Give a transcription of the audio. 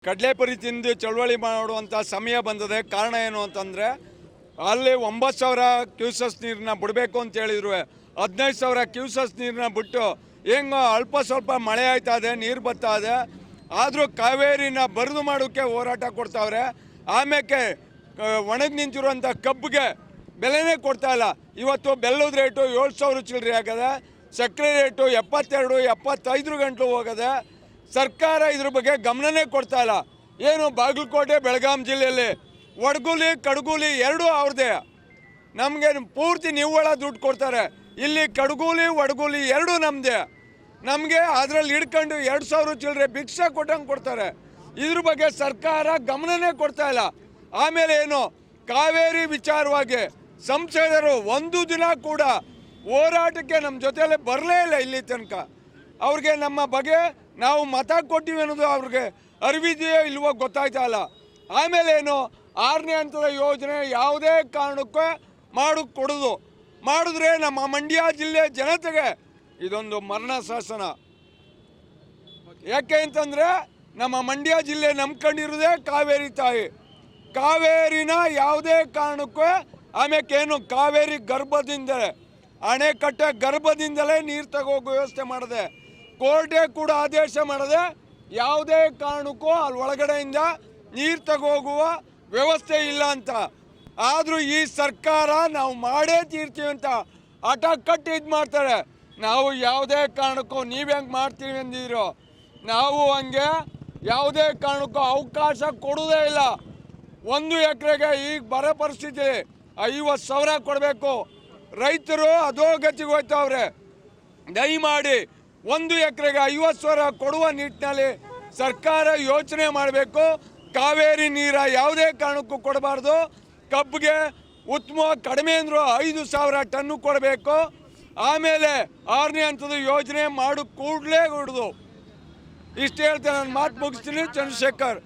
ಕಡಲೆಪುರಿ ತಿಂದು ಚಳವಳಿ ಮಾಡುವಂಥ ಸಮಯ ಬಂದಿದೆ. ಕಾರಣ ಏನು ಅಂತಂದರೆ ಅಲ್ಲಿ 9,000 ಕ್ಯೂಸೆಸ್ ನೀರನ್ನ ಬಿಡಬೇಕು ಅಂತ ಹೇಳಿದ್ರು. 15,000 ಕ್ಯೂಸೆಸ್ ನೀರನ್ನ ಬಿಟ್ಟು ಹೆಂಗೋ ಅಲ್ಪ ಸ್ವಲ್ಪ ಮಳೆ ಆಯ್ತಾ ಇದೆ, ನೀರು ಬರ್ತಾ ಇದೆ. ಆದರೂ ಕಾವೇರಿನ ಬರಿದು ಮಾಡೋಕ್ಕೆ ಹೋರಾಟ ಕೊಡ್ತಾವ್ರೆ. ಆಮೇಲೆ ಒಣಗಿ ನಿಂತಿರುವಂಥ ಕಬ್ಬಿಗೆ ಬೆಲೆನೇ ಕೊಡ್ತಾ ಇಲ್ಲ. ಇವತ್ತು ಬೆಲ್ಲದ ರೇಟು 7,000 ಚಿಲ್ಲರೆ ಆಗದೆ, ಸಕ್ಕರೆ ರೇಟು 72, 75 ಗಂಟಲು ಹೋಗದೆ. ಸರ್ಕಾರ ಇದ್ರ ಬಗ್ಗೆ ಗಮನನೇ ಕೊಡ್ತಾ ಇಲ್ಲ. ಏನು ಬಾಗಲಕೋಟೆ ಬೆಳಗಾಂ ಜಿಲ್ಲೆಯಲ್ಲಿ ಒಡಗೂಲಿ ಕಡಗೂಲಿ ಎರಡೂ ಅವ್ರದ್ದೇ. ನಮಗೆ ಪೂರ್ತಿ ನಿವ್ವಳ ದುಡ್ಡು ಕೊಡ್ತಾರೆ. ಇಲ್ಲಿ ಕಡಗೂಲಿ ಒಡಗೂಲಿ ಎರಡೂ ನಮ್ಮದೇ. ನಮಗೆ ಅದರಲ್ಲಿ ಹಿಡ್ಕೊಂಡು 2,000 ಚಿಲ್ಲರೆ ಭಿಕ್ಷೆ ಕೊಟ್ಟಂಗೆ ಕೊಡ್ತಾರೆ. ಇದ್ರ ಬಗ್ಗೆ ಸರ್ಕಾರ ಗಮನನೇ ಕೊಡ್ತಾ ಇಲ್ಲ. ಆಮೇಲೆ ಏನು ಕಾವೇರಿ ವಿಚಾರವಾಗಿ ಸಂಸದರು ಒಂದು ದಿನ ಕೂಡ ಹೋರಾಟಕ್ಕೆ ನಮ್ಮ ಜೊತೆಯಲ್ಲಿ ಬರಲೇ ಇಲ್ಲ ಇಲ್ಲಿ ತನಕ. ಅವ್ರಿಗೆ ನಮ್ಮ ಬಗ್ಗೆ ನಾವು ಮತ ಕೊಟ್ಟಿವಿ ಅನ್ನೋದು ಅವ್ರಿಗೆ ಅರಿವಿದೆಯೋ ಇಲ್ವೋ ಗೊತ್ತಾಯ್ತಾ ಇಲ್ಲ. ಆಮೇಲೆ ಏನು 6ನೇ ಹಂತದ ಯೋಜನೆ ಯಾವುದೇ ಕಾರಣಕ್ಕೆ ಕೊಡೋದು ಮಾಡಿದ್ರೆ ನಮ್ಮ ಮಂಡ್ಯ ಜಿಲ್ಲೆ ಜನತೆಗೆ ಇದೊಂದು ಮರಣ ಶಾಸನ. ಯಾಕೆ ಅಂತಂದರೆ ನಮ್ಮ ಮಂಡ್ಯ ಜಿಲ್ಲೆ ನಂಬ್ಕೊಂಡಿರೋದೇ ಕಾವೇರಿ ತಾಯಿ. ಕಾವೇರಿನ ಯಾವುದೇ ಕಾರಣಕ್ಕೂ ಆಮೇಕೇನು ಕಾವೇರಿ ಗರ್ಭದಿಂದಲೇ ಅಣೆಕಟ್ಟೆ ಗರ್ಭದಿಂದಲೇ ನೀರು ತಗೋಗೋ ವ್ಯವಸ್ಥೆ ಮಾಡಿದೆ. ಕೋರ್ಟೇ ಕೂಡ ಆದೇಶ ಮಾಡಿದೆ ಯಾವುದೇ ಕಾರಣಕ್ಕೂ ಅಲ್ಲಿ ಒಳಗಡೆಯಿಂದ ನೀರು ತಗೋಗುವ ವ್ಯವಸ್ಥೆ ಇಲ್ಲ ಅಂತ. ಆದರೂ ಈ ಸರ್ಕಾರ ನಾವು ಮಾಡೇ ತೀರ್ತೀವಿ ಅಂತ ಹಠ ಕಟ್ಟಿ ಇದು ಮಾಡ್ತಾರೆ. ನಾವು ಯಾವುದೇ ಕಾರಣಕ್ಕೂ ನೀವು ಹೆಂಗೆ ಮಾಡ್ತೀವಿ ಅಂದಿರೋ ನಾವು ಹಂಗೆ ಯಾವುದೇ ಕಾರಣಕ್ಕೂ ಅವಕಾಶ ಕೊಡೋದೇ ಇಲ್ಲ. 1 ಎಕರೆಗೆ ಈಗ ಬರೋ ಪರಿಸ್ಥಿತಿ 50,000 ಕೊಡಬೇಕು. ರೈತರು ಅಧೋಗತಿಗೆ ಹೋಗ್ತಾವ್ರೆ. ದಯಮಾಡಿ 1 ಎಕರೆಗೆ 50,000 ಕೊಡುವ ನಿಟ್ಟಿನಲ್ಲಿ ಸರ್ಕಾರ ಯೋಚನೆ ಮಾಡಬೇಕು. ಕಾವೇರಿ ನೀರ ಯಾವುದೇ ಕಾರಣಕ್ಕೂ ಕೊಡಬಾರ್ದು. ಕಬ್ಬಿಗೆ ಉತ್ತಮ ಕಡಿಮೆ ಅಂದರೂ 5,000 ಟನ್ನು ಕೊಡಬೇಕು. ಆಮೇಲೆ 6ನೇ ಹಂತದ ಯೋಜನೆ ಮಾಡು ಕೂಡಲೇ ಹೊಡೆದು ಇಷ್ಟು ಹೇಳ್ತೇನೆ. ನನ್ನ ಮಾತು ಮುಗಿಸ್ತೀನಿ. ಚಂದ್ರಶೇಖರ್.